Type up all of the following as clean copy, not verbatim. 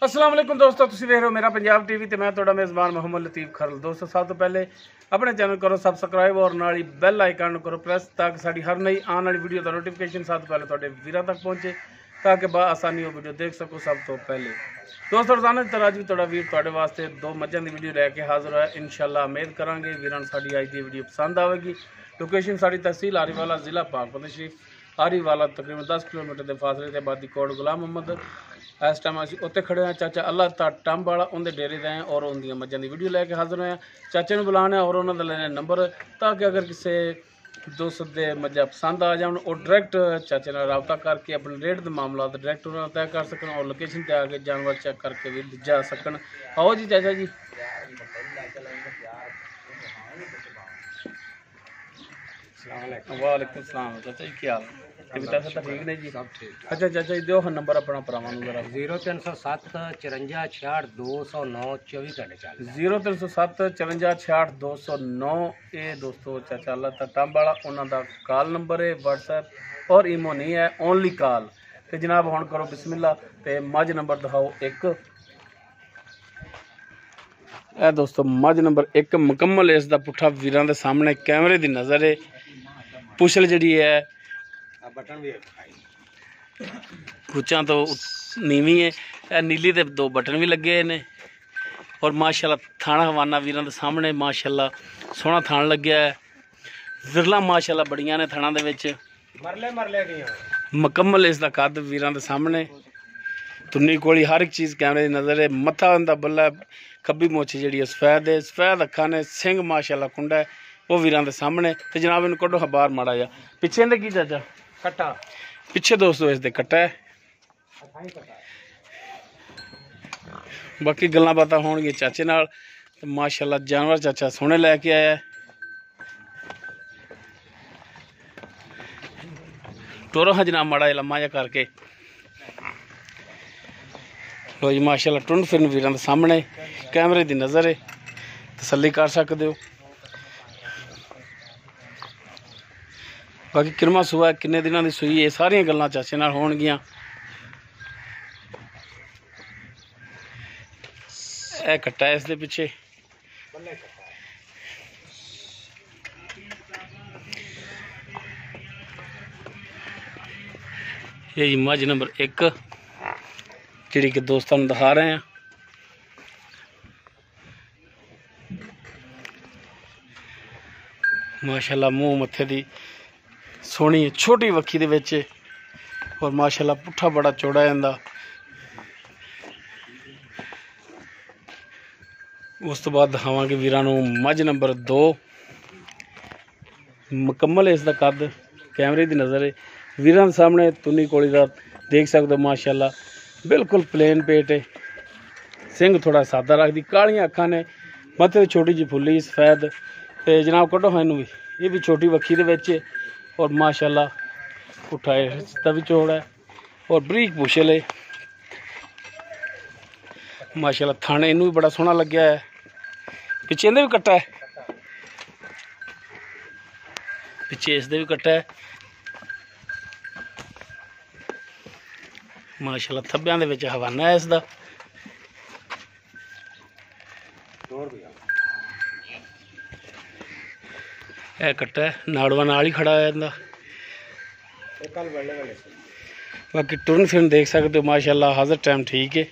अस्सलाम वालेकुम दोस्तों, तुसीं देख रहे हो मेरा पंजाब टीवी ते मैं तुहाडा मेज़बान मोहम्मद लतीफ़ खरल। दोस्तों सब तो पहले अपने चैनल करो सबसक्राइब और नाल ही बैल आइकन करो प्रेस ताकि साड़ी हर नई आने वाली वीडियो का नोटिफिकेशन सब तो पहले तुहाडे वीरां तक पहुँचे ताकि आसानी वो वीडियो देख सको। सब तो पहले दोस्तों रोजाना की तरह अज भी तुहाडा वीर तुहाडे वास्ते दो मझां की वीडियो लैके हाजिर है। इंशाअल्लाह उम्मीद करांगे वीरां साड़ी अज की वीडियो पसंद आएगी। लोकेशन साड़ी तहसील आरीवाला, जिला पाकपत शरीफ। आरीवाला तकरीबन 10 किलोमीटर के फासले से आबादी कोट गुलाम मोहम्मद। इस टाइम असीं उत्ते खड़े हैं चाचा अल्लाह ता टंब वाला उनके डेरे दे हैं और उनकी मझां की वीडियो लैके हाजिर हैं। चाचे ने बुलाने और उन्होंने लेने नंबर ताकि अगर किसी दोस्त के मझा पसंद आ जाए और डायरैक्ट चाचे नाल रबता करके अपने रेट के मामला डायरैक्ट उन्होंने तय कर सकन और लोकेशन पर आके जानवर चेक करके भी जा सकन। आओ जी चाचा जी। वालेकुम सलाम चाचा जी, क्या हाल है? ठीक ने जी, सब ठीक। अच्छा चाचा जी, दो नंबर अपना भरावां नूं जरा। 0307 54 66 209 24 40। 0307 54 66 209। ये दोस्तों चाचा अल्लाह ता टंब वाला उन्होंने कॉल नंबर है, व्हाट्सएप और ईमो नहीं है, ओनली कॉल। तो जनाब हुण करो बिस्मिल्लाह ते मझ नंबर दिखाओ एक। ए दोस्तों मझ नंबर एक मुकम्मल इसका पुट्ठा वीरां दे सामने कैमरे की नज़र है। पुछल जी है बटन भी पुच्छा तो नीवी है, नीली ते दो बटन भी लगे ने और माशाल्लाह थाना हवाना वीरां दे सामने माशाल्लाह सोहना थान लग्या है। विरला माशाल्लाह बड़ियां ने थाना दे विच मरले मुकम्मल इसका कद वीरां दे सामने। तुन्नी कोली हर एक चीज़ कैमरे की नज़र है। मत्था उनका बल्ला खब्बी मुछ जी सफेद है, सफेद अखा ने, सिंह माशाल्लाह कुंडा है वो वीरां दे सामने। तो जनाब इन कड्डो बाहर माड़ा जा पिछे इहदे की चाचा कट्टा पिछे दोस्तों इसके कट्टा है। बाकी गल्लां बातां होणगियां चाचे नाल। तो माशाल्लाह जानवर चाचा सोहने लैके आया है। टोरो हाँ जनाब माड़ा लम्मा जा करके लो जी। माशाल्लाह टुंड फिरन वीरां दे सामने कैमरे की नज़र है, तसल्ली कर सकते हो। बाकी किरमा सूआ किन्ने दिनों की सूई, ये सारिया गल्लां चाचे नाल होणगियां। ए कट्टा है इसके पिछे। ये जी मझ नंबर एक जी कि दोस्तों दिखा रहे हैं। माशाल्लाह मूँह मत्थे दी सोहनी छोटी वक्खी दे विच और माशाल्लाह पुट्ठा बड़ा चौड़ा है इनदा। उस तो बाद दिखावांगे वीरां नूं मझ नंबर 2 मुकम्मल इसका कद कैमरे की नज़र है। वीरां दे सामने तुन्नी कोली दा देख सकते हो माशाल्लाह बिल्कुल प्लेन पेट है। सिंह थोड़ा सादा रखदी, कालियां अखां ने, मत्थे छोटी जी फुल्ली सफेद। तो जनाब कड्डो हाँ इनू भी, ये भी छोटी वक्खी दे विच और माशाल्लाह पुट्ठा इसका भी चौड़ा है और बरीक पुछल है। माशाल्लाह थाने इनू भी बड़ा सोहना लग्या है। पिछे इहदे भी कट्टा है, पिछे इसदे भी कट्टा है। माशाल्लाह थब्बियां दे विच हवाना है इसदा। यह कट्टा है नाड़वा नाल ही खड़ा है इनदा। बाकी टुरन फिरन देख सकते हो माशाल्लाह हाजिर टाइम ठीक है।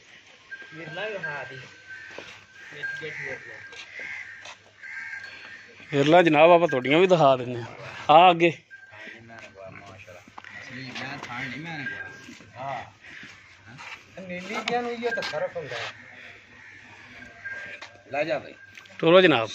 विरला जनाब आप थोड़ियां भी दिखा दें आ अगे। टोरो जनाब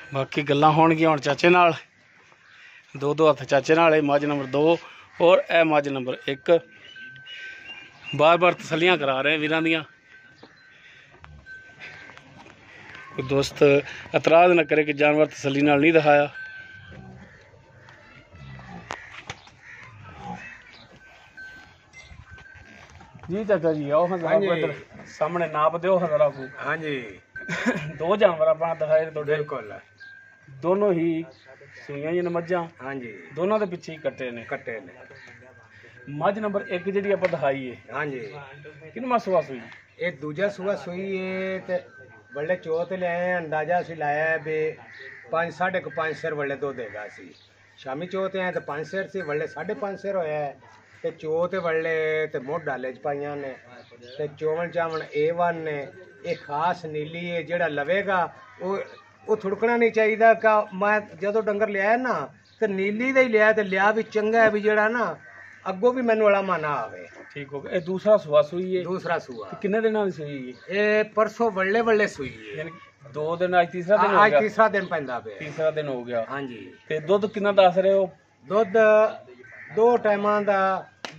बाकी गल्लां होणगियां हुण चाचे नाल। दो दो हत्थ चाचे नाल है। मझ नंबर 2 और ए मझ नंबर 1 बार बार तसलियां करा रहे हैं वीरां दियां। कोई दोस्त एतराज़ न करे कि जानवर तसली नाल नहीं दिखाया। जी चाचा जी आओ हाँ हाँ जी। इधर सामने नाप दो हाँ जरा को हाँ जी दो जानवर अपना दिखाए तो बिल्कुल दोनों ही सूइयां ही ने मੱਝਾਂ हाँ जी ਦੋਨਾਂ ਦੇ ਪਿੱਛੇ ਹੀ ਕੱਟੇ ਨੇ कट्टे ने ਮੱਝ ਨੰਬਰ 1 ਜਿਹੜੀ ਆਪਾਂ ਦਿਖਾਈ ਹੈ हाँ जी ਕਿੰਨਵਾਂ ਸੂਆ ਸੂਈ ये दूजा सुबह सुई है ते बड़े चौथ ले आए अंदाजा सी लाया है बे 5 साढ़े 5 सिर बड़े दो देगा सी शामी चौथ आए तो 5 सिर सी बड़े 5.5 सिर होया है ते चौथ बड़े ते मोड़ डाले च पाइयां ने ते चौवन चावन A1 ने ये खास नीली है जेड़ा लवेगा वो थुड़कना नहीं चाहिए का मैं जदों डंगर लिया ना ते नीली दा ही लिया ते लिया भी चंगा है भी जेड़ा ना अगों भी मैनू वाला माना आवे ਠੀਕ ਹੋ ਗਿਆ ਇਹ ਦੂਸਰਾ ਸੂਆ ਸੂਈ ਹੈ दूसरा सुआ ਤੇ ਕਿੰਨੇ ਦਿਨਾਂ ਦੀ ਸੂਈ ਹੈ ये परसों बल्ले बल्ले सुई है ਯਾਨੀ 2 ਦਿਨ ਅੱਜ ਤੀਸਰਾ ਦਿਨ ਹੋ आज ਗਿਆ तीसरा दिन पैंदा पे ਤੀਸਰਾ ਦਿਨ ਹੋ ਗਿਆ हाँ जी ਤੇ ਦੁੱਧ ਕਿੰਨਾ ਦੱਸ ਰਹੇ ਹੋ दुध दो टाइमां दा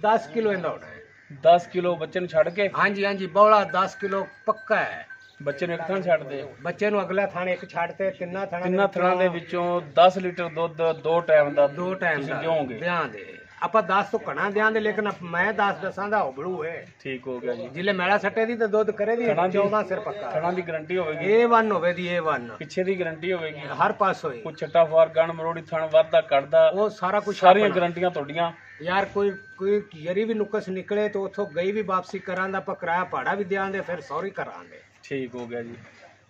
10 किलो इंदा होना है 10 ਕਿਲੋ ਬੱਚੇ ਨੂੰ ਛੱਡ ਕੇ हाँ जी बौला 10 किलो पक्का है ਬੱਚੇ ਨੂੰ ਇੱਕ ਥਾਂ ਛੱਡਦੇ बच्चे नु अगला थाने एक छाड़ते तिन्ना थाना ਤਿੰਨਾਂ ਥਣਾਂ ਦੇ ਵਿੱਚੋਂ 10 ਲੀਟਰ ਦੁੱਧ 2 ਟਾਈਮ ਦਾ दो टाइम ਤੁਸੀਂ दा ਦਿਓਗੇ ध्यान दे ਆਪਾਂ 10 ਤੋਂ ਘਣਾ ਦਿਆਂ ਦੇ ਲੇਕਿਨ ਮੈਂ 10 ਦਸਾਂ ਦਾ ਹੋਬੜੂ ਹੈ ਠੀਕ ਹੋ ਗਿਆ ਜੀ ਜਿਲੇ ਮੈਲਾ ਸੱਟੇ ਦੀ ਤੇ ਦੁੱਧ ਕਰੇ ਦੀ ਥਣਾਂ ਦੀ 14 ਸਿਰ ਪੱਕਾ ਥਣਾਂ ਦੀ ਗਾਰੰਟੀ ਹੋਵੇਗੀ A1 ਹੋਵੇ ਦੀ A1 ਪਿੱਛੇ ਦੀ ਗਾਰੰਟੀ ਹੋਵੇਗੀ ਹਰ ਪਾਸ ਹੋਏ ਕੋਈ ਛੱਟਾ ਫਾਰ ਗਣ ਮਰੋੜੀ ਥਣ ਵੱਧਦਾ ਕੱਢਦਾ ਉਹ ਸਾਰਾ ਕੁਝ ਸਾਰੀਆਂ ਗਾਰੰਟੀਆਂ ਤੁਹਾਡੀਆਂ ਯਾਰ ਕੋਈ ਯਰੀ ਵੀ ਨੁਕਸ ਨਿਕਲੇ ਤਾਂ ਉਥੋਂ ਗਈ ਵੀ ਵਾਪਸੀ ਕਰਾਂ ਦਾ ਆਪਾਂ ਕਿਰਾਇਆ ਭਾੜਾ ਵੀ ਦਿਆਂਗੇ ਫਿਰ ਸੌਰੀ ਕਰਾਂਗੇ ਠੀਕ ਹੋ ਗਿਆ ਜੀ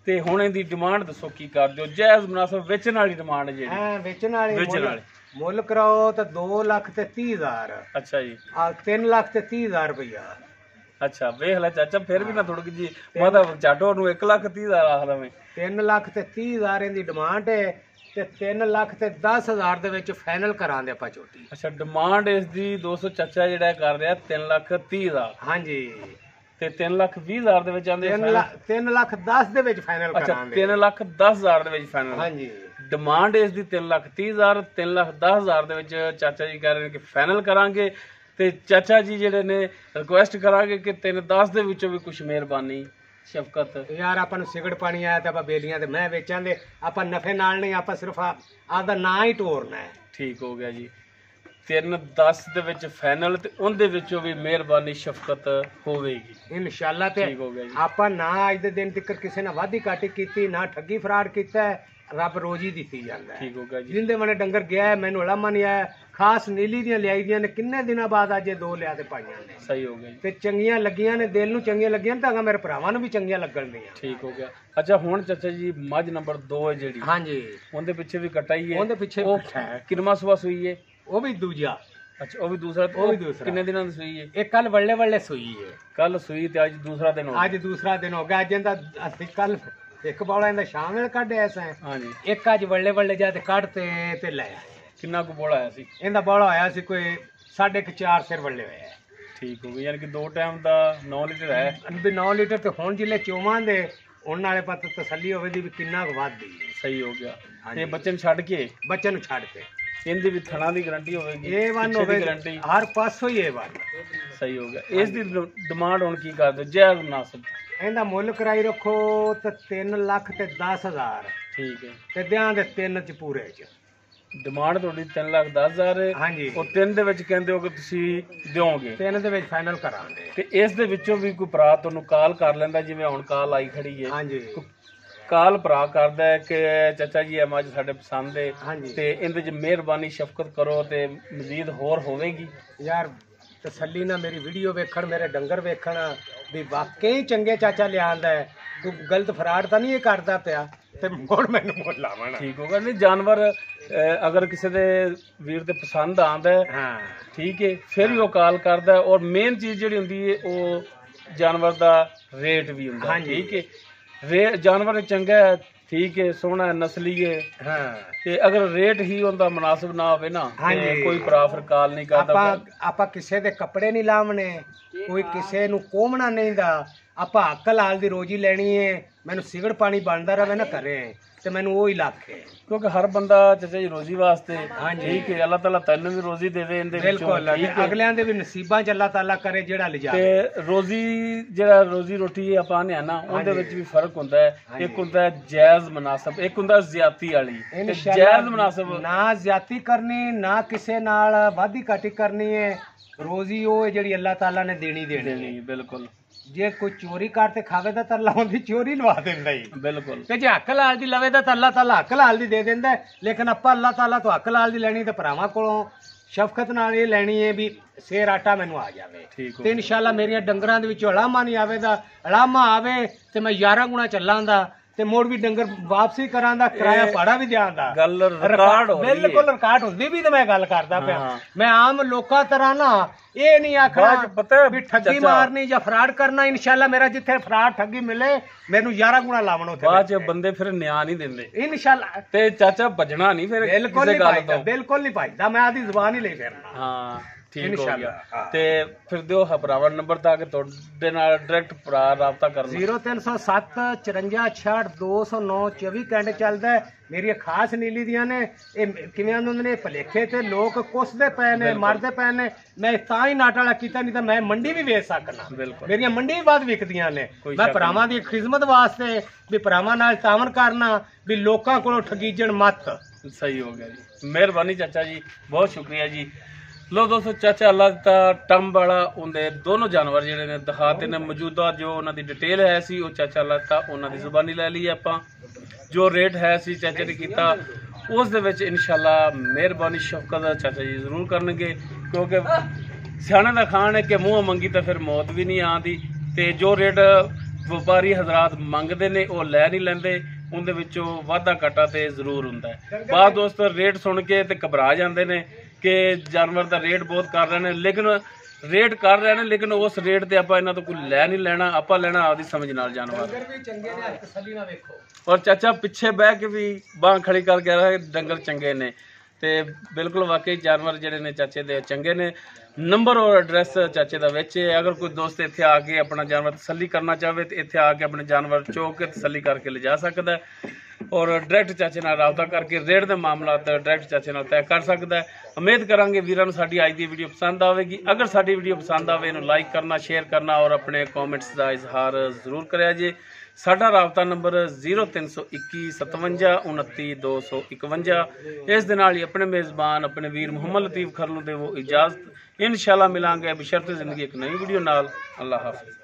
ਤੇ ਹੁਣ ਇਹਦੀ ਡਿਮਾਂਡ ਦੱਸੋ ਕੀ ਕਰਦੇ ਹੋ ਜਾਇਜ਼ ਮੁਨਾਸਬ ਵੇਚਣ ਵਾਲੀ ਡਿਮਾਂਡ ਜਿਹੜੀ ਐ ਵੇਚਣ ਵਾਲੇ ਵੇਚਣ ਵਾਲੇ ਮੁੱਲ ਕਰਾਓ ਤਾਂ 2 ਲੱਖ ਤੇ 30,000 ਅੱਛਾ ਜੀ ਆ 3 ਲੱਖ ਤੇ 30,000 ਰੁਪਇਆ ਅੱਛਾ ਵੇਖ ਲੈ ਚਾਚਾ ਫਿਰ ਵੀ ਨਾ ਥੋੜੀ ਜੀ ਮੈਂ ਤਾਂ ਚਾਟੋ ਨੂੰ 1,30,000 ਆਖ ਲਵੇਂ 3 ਲੱਖ ਤੇ 30,000 ਇਹਦੀ ਡਿਮਾਂਡ ਹੈ ਤੇ 3 ਲੱਖ ਤੇ 10,000 ਦੇ ਵਿੱਚ ਫਾਈਨਲ ਕਰਾਂਦੇ ਆਪਾਂ ਝੋਟੀ ਅੱਛਾ ਡਿਮਾਂਡ ਇਸ ਦੀ 200 ਚਾਚਾ ਜਿਹੜਾ ਕਰ ਰਿਹਾ 3,30,000 ਹਾਂਜੀ ਤੇ 3,20,000 ਦੇ ਵਿੱਚ ਆਂਦੇ 3 ਲੱਖ 10 ਦੇ ਵਿੱਚ ਫਾਈਨਲ ਅੱਛਾ ਕਰਾਂਗੇ 3,10,000 ਦੇ ਵਿੱਚ ਫਾਈਨਲ ਹਾਂਜੀ ਡਿਮਾਂਡ ਇਸ ਦੀ 3,30,000 3,10,000 ਦੇ ਵਿੱਚ ਚਾਚਾ ਜੀ ਕਹਿ ਰਹੇ ਨੇ ਕਿ ਫਾਈਨਲ ਕਰਾਂਗੇ ਤੇ ਚਾਚਾ ਜੀ ਜਿਹੜੇ ਨੇ ਰਿਕੁਐਸਟ ਕਰਾਂਗੇ ਕਿ 3,10 ਦੇ ਵਿੱਚੋਂ ਵੀ ਕੁਝ ਮਿਹਰਬਾਨੀ ਸ਼ਫਕਤ ਯਾਰ ਆਪਾਂ ਨੂੰ ਸਿਗੜ ਪਾਣੀ ਆਇਆ ਤੇ ਆਪਾਂ ਬੇਲੀਆਂ ਤੇ ਮੈਂ ਵੇਚਾਂਗੇ ਆਪਾਂ ਨਫੇ ਨਾਲ ਨਹੀਂ ਆਪਾਂ ਸਿਰਫ ਆਪਦਾ ਨਾਂ ਹੀ ਟੋਰਨਾ ਹੈ ਠੀਕ ਹੋ ਗਿਆ ਜੀ 3,10 ਦੇ ਵਿੱਚ ਫਾਈਨਲ ਤੇ ਉਹਦੇ ਵਿੱਚੋਂ ਵੀ ਮਿਹਰਬਾਨੀ ਸ਼ਫਕਤ ਹੋਵੇਗੀ ਇਨਸ਼ਾਅੱਲਾ ਤੇ ਠੀਕ ਹੋ ਗਿਆ ਜੀ ਆਪਾਂ ਨਾ ਅੱਜ ਦੇ ਦਿਨ ਤੱਕ ਕਿਸੇ ਨਾਲ ਵਾਧੀ ਕਾਟੀ ਕੀਤੀ ਨਾ ਠੱਗੀ ਫਰਾਡ ਕੀਤਾ ਹੈ, ਰੱਬ ਰੋਜੀ ਦਿੱਤੀ ਜਾਂਦਾ ਹੈ ਠੀਕ ਹੋ ਗਿਆ ਜੀ ਜਿੰਦੇ ਮਨੇ ਡੰਗਰ ਗਿਆ ਹੈ, ਮੈਨੂੰ ਅਲਾਮਾ ਨਹੀਂ ਆਇਆ ਖਾਸ ਨੀਲੀ ਦੀਆਂ ਲਿਆਈ ਦੀਆਂ ਨੇ ਕਿੰਨੇ ਦਿਨਾਂ ਬਾਅਦ ਅੱਜ ਇਹ 2 ਲਿਆ ਤੇ ਪਾਈਆਂ ਨੇ ਸਹੀ ਹੋ ਗਿਆ ਜੀ ਤੇ ਚੰਗੀਆਂ ਲੱਗੀਆਂ ਨੇ ਦਿਲ ਨੂੰ ਚੰਗੀਆਂ ਲੱਗੀਆਂ ਤਾਂ ਅਗਾ ਮੇਰੇ ਭਰਾਵਾਂ ਨੂੰ ਵੀ ਚੰਗੀਆਂ ਲੱਗਣ ਦੀਆਂ ਠੀਕ ਹੋ ਗਿਆ ਅੱਛਾ ਹੁਣ ਚਾਚਾ ਜੀ ਮੱਝ ਨੰਬਰ 2 ਹੈ ਜਿਹੜੀ ਹਾਂਜੀ ਉਹਦੇ ਪਿੱਛੇ ਵੀ ਕਟਾਈ ਹੈ ਉਹਦੇ ਪਿੱਛੇ ਉਹ ਕਿੰਨਵਾਂ ਸੂਆ ਸੂਈ ਹੈ ਉਹ ਵੀ ਦੂਜਾ ਅੱਛਾ ਉਹ ਵੀ ਦੂਸਰਾ ਉਹ ਵੀ ਦੂਸਰਾ। ਕਿੰਨੇ ਦਿਨਾਂ ਦੀ ਸੂਈ ਹੈ ਇਹ ਕੱਲ ਵੱਲੇ ਵੱਲੇ ਸੂਈ ਹੈ ਕੱਲ ਸੂਈ ਤੇ ਅੱਜ ਦੂਸਰਾ ਦਿਨ ਹੋ ਗਿਆ ਅੱਜ ਦੂਸਰਾ ਦਿਨ ਹੋ ਗਿਆ ਅੱਜ ਇਹਦਾ ਅਸੀਂ ਕੱਲ ਇੱਕ ਬੌਲਾ ਇਹਦਾ ਸ਼ਾਮ ਵੇਲੇ ਕੱਢਿਆ ਐਸਾ ਹਾਂਜੀ ਇੱਕ ਅੱਜ ਵੱਲੇ ਵੱਲੇ ਜਾ ਤੇ ਕੱਢ ਤੇ ਲੈ ਆਏ ਕਿੰਨਾ ਕੁ ਬੋਲ ਆਇਆ ਸੀ ਇਹਦਾ ਬੌਲਾ ਹੋਇਆ ਸੀ ਕੋਈ 4.5 ਸਿਰ ਵੱਲੇ ਹੋਇਆ ਠੀਕ ਹੋ ਗਿਆ ਯਾਨੀ ਕਿ 2 ਟਾਈਮ ਦਾ 9 ਲੀਟਰ ਹੈ ਵੀ 9 ਲੀਟਰ ਤੇ ਹੁਣ ਜਿਲੇ ਚੋਵਾਂ ਦੇ ਉਹਨਾਂ ਨਾਲੇ ਪਤ ਤਸੱਲੀ ਹੋਵੇ ਦੀ ਵੀ ਕਿੰਨਾ ਕੁ ਵੱਧਦੀ ਹੈ ਸਹੀ ਹੋ ਗਿਆ ਹਾਂਜੀ। ਤੇ ਬੱਚੇ ਨੂੰ ਛੱਡ ਕੇ ਬੱਚੇ ਨੂੰ ਛੱਡ ਕੇ ਇਹਦੀ ਵੀ ਥਣਾ ਦੀ ਗਾਰੰਟੀ ਹੋਵੇਗੀ A1 ਪਿੱਛੇ ਹੋਵੇ ਦੀ ਗਾਰੰਟੀ ਹਰ ਪਾਸੋਂ ਹੀ A1 ਸਹੀ ਹੋ ਗਿਆ ਇਸ ਦੀ ਡਿਮਾਂਡ ਹੁਣ ਕੀ ਕਰਦੇ ਹੋ ਜਾਇਜ਼ ਮੁਨਾਸਬ ਇਹਦਾ ਮੁੱਲ ਕਰਾਈ ਰੱਖੋ ਤੇ 3 ਲੱਖ ਤੇ 10,000 ਠੀਕ ਹੈ ਤੇ ਦਿਆਂ ਦੇ 3 ਚ ਪੂਰੇ ਚ ਡਿਮਾਂਡ ਤੁਹਾਡੀ 3,10,000 ਹੈ ਹਾਂਜੀ ਉਹ 3 ਦੇ ਵਿੱਚ ਕਹਿੰਦੇ ਹੋ ਕਿ ਤੁਸੀਂ ਦਿਓਗੇ 3 ਦੇ ਵਿੱਚ ਫਾਈਨਲ ਕਰਾਂਗੇ ਤੇ ਇਸ ਦੇ ਵਿੱਚੋਂ ਵੀ ਕੋਈ ਭਰਾ ਤੁਹਾਨੂੰ ਕਾਲ ਕਰ ਲੈਂਦਾ ਜਿਵੇਂ ਹੁਣ ਕਾਲ ਆਈ ਖੜੀ ਹੈ ਹਾਂਜੀ ਕਾਲ ਭਰਾ ਕਰਦਾ ਹੈ ਕਿ ਚਾਚਾ ਜੀ ਇਹ ਮੱਝ ਸਾਡੇ ਪਸੰਦ ਹੈ ਹਾਂਜੀ ਤੇ ਇਹਦੇ 'ਚ ਮਿਹਰਬਾਨੀ ਸ਼ਫਕਤ ਕਰੋ ਤੇ ਮਜ਼ੀਦ ਹੋਰ ਹੋਵੇਗੀ ਯਾਰ ਤਸੱਲੀ ਨਾਲ ਮੇਰੀ ਵੀਡੀਓ ਵੇਖਣ ਮੇਰੇ ਡੰਗਰ ਵੇਖਣ ਵੀ ਵਾਕਈ ਚੰਗੇ ਚਾਚਾ ਲਿਆਂਦਾ ਹੈ ਤੂੰ ਗਲਤ ਫਰਾਡ ਤਾਂ ਨਹੀਂ ਇਹ ਕਰਦਾ ਪਿਆ ਤੇ ਮੋੜ ਮੈਨੂੰ ਮੁੱਲ ਲਾਵਣਾ ਠੀਕ ਹੋਗਾ ਨਹੀਂ ਜਾਨਵਰ ਅਗਰ ਕਿਸੇ ਦੇ ਵੀਰ ਦੇ ਪਸੰਦ ਆਂਦਾ ਹੈ ਹਾਂ ਠੀਕ ਹੈ ਫਿਰ ਹੀ ਉਹ ਕਾਲ ਕਰਦਾ ਹੈ ਔਰ ਮੇਨ ਚੀਜ਼ ਜਿਹੜੀ ਹੁੰਦੀ ਹੈ ਉਹ ਜਾਨਵਰ ਦਾ ਰੇਟ ਵੀ ਹੁੰਦਾ ਹੈ ਹਾਂਜੀ। ਠੀਕ ਹੈ ਜਾਨਵਰ ਚੰਗਾ ਹੈ ਠੀਕ ਹੈ ਸੋਹਣਾ ਹੈ, ਨਸਲੀ ਹੈ ਹਾਂ ਤੇ ਅਗਰ ਰੇਟ ਹੀ ਉਹਦਾ ਮੁਨਾਸਿਬ ਨਾ ਹੋਵੇ ਨਾ ਤੇ ਹਾਂਜੀ। ਕੋਈ ਭਰਾ ਫਿਰ ਕਾਲ ਨਹੀਂ ਕਰਦਾ ਆਪਾਂ ਕਿਸੇ ਦੇ ਕੱਪੜੇ ਨਹੀਂ ਲਾਵਣੇ ਕੋਈ ਕਿਸੇ ਨੂੰ ਕੋਮਣਾ ਨਹੀਂ ਦਾ ਆਪਾਂ ਹੱਕ ਲਾਲ ਦੀ ਰੋਜੀ ਲੈਣੀ ਹੈ ਮੈਨੂੰ ਸਿਗੜ ਪਾਣੀ ਬਣਦਾ ਰਵੇ ਨਾ ਕਰੇ ਤੇ ਮੈਨੂੰ ਉਹ ਹੀ ਲੱਖੇ ਕਿਉਂਕਿ ਹਰ ਬੰਦਾ ਚਾਚਾ ਜੀ ਰੋਜ਼ੀ ਵਾਸਤੇ ਹਾਂਜੀ। ਠੀਕ ਹੈ ਅੱਲਾਹ ਤਾਲਾ ਤੈਨੂੰ ਵੀ ਰੋਜ਼ੀ ਦੇਵੇ ਇਹਦੇ ਵਿੱਚੋਂ ਬਿਲਕੁਲ ਠੀਕ ਹੈ ਅਗਲਿਆਂ ਦੇ ਵੀ ਨਸੀਬਾਂ ਚ ਅੱਲਾਹ ਤਾਲਾ ਕਰੇ ਜਿਹੜਾ ਲਿਜਾ ਤੇ ਰੋਜ਼ੀ ਜਿਹੜਾ ਰੋਜ਼ੀ ਰੋਟੀ ਆਪਾਂ ਨੇ ਨਾ ਉਹਦੇ ਵਿੱਚ ਵੀ ਫਰਕ ਹੁੰਦਾ ਹੈ ਇੱਕ ਹੁੰਦਾ ਹੈ ਜਾਇਜ਼ ਮੁਨਾਸਬ ਇੱਕ ਹੁੰਦਾ ਜ਼ਿਆਤੀ ਵਾਲੀ ਤੇ ਜਾਇਜ਼ ਮੁਨਾਸਬ ਨਾ ਜ਼ਿਆਤੀ ਕਰਨੀ ਨਾ ਕਿਸੇ ਨਾਲ ਵਾਧੀ ਘਾਟੀ ਕਰਨੀ ਹੈ ਰੋਜ਼ੀ ਉਹ ਹੈ ਜਿਹੜੀ ਅੱਲਾਹ ਤਾਲਾ ਨੇ ਦੇਣੀ ਦੇਣੀ ਦੇਣੀ ਬਿਲਕੁਲ। ਜੇ ਕੋਈ ਚੋਰੀ ਕਰ ਤੇ ਖਾਵੇ ਤਾਂ ਅੱਲਾਹ ਉਹਦੀ ਚੋਰੀ ਲਵਾ ਦਿੰਦਾ ਹੀ ਬਿਲਕੁਲ। ਤੇ ਜੇ ਹੱਕ ਲਾਲ ਦੀ ਲਵੇ ਤਾਂ ਅੱਲਾਹ ਤਾਲਾ ਹੱਕ ਲਾਲ ਦੀ ਦੇ ਦਿੰਦਾ ਹੈ। ਲੇਕਿਨ ਆਪਾਂ ਅੱਲਾਹ ਤਾਲਾ ਤੋਂ ਹੱਕ ਲਾਲ ਦੀ ਲੈਣੀ ਤੇ ਭਰਾਵਾਂ ਕੋਲੋਂ ਸ਼ਫਕਤ ਨਾਲ ਇਹ ਲੈਣੀ ਹੈ ਵੀ ਸੇਰ ਆਟਾ ਮੈਨੂੰ ਆ ਜਾਵੇ ਠੀਕ ਹੋ ਤੇ ਇਨਸ਼ਾਅੱਲਾ ਮੇਰੀਆਂ ਡੰਗਰਾਂ ਦੇ ਵਿੱਚੋਂ ਅਲਾਮਾ ਨਹੀਂ ਆਵੇਗਾ। ਅਲਾਮਾ ਆਵੇ ਤੇ ਮੈਂ 11 ਗੁਣਾ ਚੱਲਾਂਦਾ ਤੇ ਮੋੜ ਵੀ ਡੰਗਰ ਵਾਪਸੀ ਕਰਾਂਦਾ, ਕਿਰਾਇਆ ਭਾੜਾ ਵੀ ਦਿਆਂਦਾ। ਗੱਲ ਰਿਕਾਰਡ ਹੋ ਰਹੀ ਹੈ, ਬਿਲਕੁਲ ਰਿਕਾਰਡ ਹੁੰਦੀ ਵੀ ਤੇ ਮੈਂ ਗੱਲ ਕਰਦਾ ਪਿਆ। ਹਾਂ। ਮੈਂ ਆਮ ਲੋਕਾਂ ਤਰ੍ਹਾਂ ਨਾ ਇਹ ਨਹੀਂ ਬਾਅਦ ਚ ਆਖਣਾ ਪਤਾ ਵੀ ਠੱਗੀ ਚਾਚਾ, ਮਾਰਨੀ ਜਾਂ ਫਰਾਡ ਕਰਨਾ। ਇਨਸ਼ਾਅੱਲਾ ਮੇਰਾ ਜਿੱਥੇ ਫਰਾਡ ਠੱਗੀ ਮਿਲੇ ਮੈਨੂੰ 11 ਗੁਣਾ ਲਾਵਣ ਉੱਥੇ ਬਾਅਦ ਚ ਬੰਦੇ ਫਿਰ ਨਿਆਂ ਨਹੀਂ ਦਿੰਦੇ ਇਨਸ਼ਾਅੱਲਾ। ਤੇ ਚਾਚਾ ਭਜਣਾ ਨਹੀਂ ਫਿਰ ਬਿਲਕੁਲ ਕਿਸੇ ਨਹੀਂ ਗੱਲ ਭਾਈਦਾ, ਤੋਂ। ਬਿਲਕੁਲ ਨਹੀਂ ਭਾਈਦਾ। ਮੈਂ ਆਦੀ ਜ਼ੁਬਾਨ ਹੀ ਲਈ ਫਿਰਨਾ। ਹਾਂ ਠੀਕ ਹੋ ਇਨਸ਼ਾਅੱਲਾ, ਗਿਆ। ਹਾਂ। ਤੇ ਫਿਰ ਦਿਓ ਭਰਾਵਾਂ ਨੰਬਰ ਤਾਂ ਕਿ ਤੁਹਾਡੇ ਨਾਲ ਡਾਇਰੈਕਟ ਭਰਾ ਰਾਬਤਾ ਕਰਨ। 0307 54 66 209 24 ਘੰਟੇ ਚੱਲਦਾ ਹੈ। ਮੇਰੀਆਂ ਖਾਸ ਨੀਲੀ ਦੀਆਂ ਨੇ। ਇਹ ਕਿਵੇਂ ਆਂਦੇ ਨੇ ਭਲੇਖੇ ਤੇ ਲੋਕ ਕੁੱਸਦੇ ਪਏ ਨੇ, ਮਰਦੇ ਪਏ ਨੇ। ਮੈਂ ਤਾਂ ਹੀ ਨਾਟ ਵਾਲਾ ਕੀਤਾ, ਨਹੀਂ ਤਾਂ ਮੈਂ ਮੰਡੀ ਵੀ ਵੇਚ ਸਕਣਾ। ਬਿਲਕੁਲ। ਮੇਰੀਆਂ ਮੰਡੀ ਵੀ ਵੱਧ ਵਿਕਦੀਆਂ ਨੇ। ਕੋਈ ਮੈਂ ਸ਼ੱਕ ਭਰਾਵਾਂ ਦੀ ਖਿਦਮਤ ਵਾਸਤੇ ਵੀ ਭਰਾਵਾਂ ਨਾਲ ਤਾਵਨ ਕਰਨਾ ਵੀ ਲੋਕਾਂ ਕੋਲੋਂ ਠਗੀਜਣ ਮਤ। ਸਹੀ ਹੋ ਗਿਆ ਜੀ, ਮਿਹਰਬਾਨੀ ਚਾਚਾ ਜੀ, ਬਹੁਤ ਸ਼ੁਕਰੀਆ ਜੀ। ਲੋ ਦੋਸਤੋ, ਚਾਚਾ ਅੱਲਾ ਦਾ ਟੰਬ ਵਾਲਾ ਉਹਦੇ ਦੋਨੋਂ ਜਾਨਵਰ ਜਿਹੜੇ ਨੇ ਦਿਖਾਤੇ ਨੇ। ਮੌਜੂਦਾ ਜੋ ਉਹਨਾਂ ਦੀ ਡਿਟੇਲ ਹੈ ਸੀ ਉਹ ਚਾਚਾ ਅੱਲਾ ਦਾ ਉਹਨਾਂ ਦੀ ਜ਼ੁਬਾਨੀ ਲੈ ਲਈ ਆਪਾਂ। ਜੋ ਰੇਟ ਹੈ ਸੀ ਚਾਚੇ ਨੇ ਕੀਤਾ ਉਸ ਦੇ ਵਿੱਚ ਇਨਸ਼ਾਅੱਲਾ ਮਿਹਰਬਾਨੀ ਸ਼ਫਕਤ ਚਾਚਾ ਜੀ ਜ਼ਰੂਰ ਕਰਨਗੇ, ਕਿਉਂਕਿ ਸਿਆਣੇ ਦਾ ਖਾਣ ਹੈ ਕਿ ਮੂੰਹ ਮੰਗੀ ਤਾਂ ਫਿਰ ਮੌਤ ਵੀ ਨਹੀਂ ਆਉਂਦੀ। ਤੇ ਜੋ ਰੇਟ ਵਪਾਰੀ ਹਜ਼ਰਾਤ ਮੰਗਦੇ ਨੇ ਉਹ ਲੈ ਨਹੀਂ ਲੈਂਦੇ, ਉਹਦੇ ਵਿੱਚੋਂ ਵਾਧਾ ਘਾਟਾ ਤੇ ਜ਼ਰੂਰ ਹੁੰਦਾ ਹੈ। ਬਾਅਦ ਦੋਸਤ ਰੇਟ ਸੁਣ ਕੇ ਤੇ ਘਬਰਾ ਜਾਂਦੇ ਨੇ ਕਿ ਜਾਨਵਰ ਦਾ ਰੇਟ ਬਹੁਤ ਕਰ ਰਹੇ ਨੇ, ਲੇਕਿਨ ਰੇਟ ਕਰ ਰਹੇ ਨੇ ਲੇਕਿਨ ਉਸ ਰੇਟ ਤੇ ਆਪਾਂ ਇਹਨਾਂ ਤੋਂ ਕੋਈ ਲੈ ਨਹੀਂ ਲੈਣਾ। ਆਪਾਂ ਲੈਣਾ ਆਪਦੀ ਸਮਝ ਨਾਲ ਜਾਨਵਰ। ਵੀ ਚੰਗੇ ਨੇ, ਤਸੱਲੀ ਨਾਲ ਵੇਖੋ। ਔਰ ਚਾਚਾ ਪਿੱਛੇ ਬਹਿ ਕੇ ਵੀ ਬਾਂਹ ਖੜੀ ਕਰਕੇ ਆ ਡੰਗਰ ਚੰਗੇ ਨੇ ਤੇ ਬਿਲਕੁਲ ਵਾਕਈ ਜਾਨਵਰ ਜਿਹੜੇ ਨੇ ਚਾਚੇ ਦੇ ਚੰਗੇ ਨੇ। ਨੰਬਰ ਔਰ ਐਡਰੈਸ ਚਾਚੇ ਦਾ ਵਿੱਚ ਹੈ। ਅਗਰ ਕੋਈ ਦੋਸਤ ਇੱਥੇ ਆ ਕੇ ਆਪਣਾ ਜਾਨਵਰ ਤਸੱਲੀ ਕਰਨਾ ਚਾਹਵੇ ਤੇ ਇੱਥੇ ਆ ਕੇ ਆਪਣੇ ਜਾਨਵਰ ਚੋਕ ਕੇ ਤਸੱਲੀ ਕਰਕੇ ਲਿਜਾ ਸਕਦਾ ਹੈ ਔਰ ਡਾਇਰੈਕਟ ਚਾਚੇ ਨਾਲ ਰਾਬਤਾ ਕਰਕੇ ਰੇਟ ਦੇ ਮਾਮਲਾਤ ਡਾਇਰੈਕਟ ਚਾਚੇ ਨਾਲ ਤੈਅ ਕਰ ਸਕਦਾ ਹੈ। ਉਮੀਦ ਕਰਾਂਗੇ ਵੀਰਾਂ ਨੂੰ ਸਾਡੀ ਅੱਜ ਦੀ ਵੀਡੀਓ ਪਸੰਦ ਆਵੇਗੀ। ਅਗਰ ਸਾਡੀ ਵੀਡੀਓ ਪਸੰਦ ਆਵੇ ਇਹਨੂੰ ਲਾਈਕ ਕਰਨਾ, ਸ਼ੇਅਰ ਕਰਨਾ ਔਰ ਆਪਣੇ ਕਮੈਂਟਸ ਦਾ ਇਜ਼ਹਾਰ ਜ਼ਰੂਰ ਕਰਿਆ ਜੇ। ਸਾਡਾ ਰਾਬਤਾ ਨੰਬਰ 0321 57 29 251। ਇਸ ਦੇ ਨਾਲ ਹੀ ਆਪਣੇ ਮੇਜ਼ਬਾਨ ਆਪਣੇ ਵੀਰ ਮੁਹੰਮਦ ਲਤੀਫ ਖਰਲੂ ਦੇ ਉਹ ਇਜਾਜ਼ਤ। ਇਨਸ਼ਾਅੱਲਾ ਮਿਲਾਂਗੇ ਬਸ਼ਰਤੇ ਜ਼ਿੰਦਗੀ ਇੱਕ ਨਵੀਂ ਵੀਡੀਓ ਨਾਲ। ਅੱਲਾਹ ਹਾਫਿਜ਼।